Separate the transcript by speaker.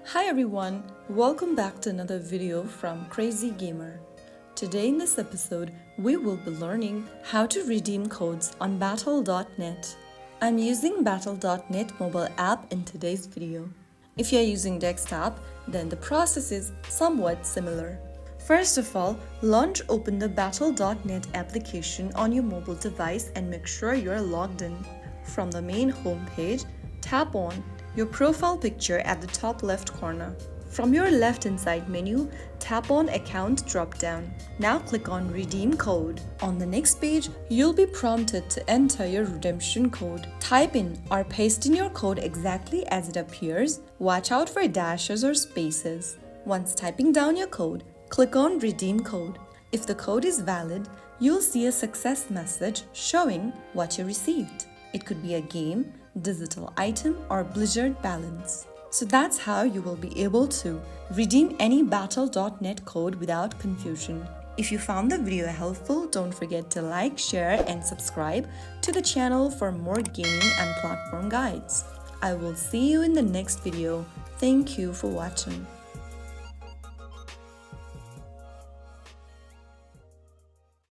Speaker 1: Hi everyone, welcome back to another video from Crazy Gamer. Today in this episode, we will be learning how to redeem codes on battle.net. I'm using battle.net mobile app in today's video. If you're using desktop, then the process is somewhat similar. First of all, open the battle.net application on your mobile device and make sure you're logged in. From the main home page, tap on your profile picture at the top left corner. From your left inside menu, tap on Account drop-down. Now click on Redeem Code. On the next page, you'll be prompted to enter your redemption code. Type in or paste in your code exactly as it appears. Watch out for dashes or spaces. Once typing down your code, click on Redeem Code. If the code is valid, you'll see a success message showing what you received. It could be a game, digital item, or Blizzard balance. So that's how you will be able to redeem any battle.net code without confusion. If you found the video helpful, don't forget to like, share, and subscribe to the channel for more gaming and platform guides. I will see you in the next video. Thank you for watching.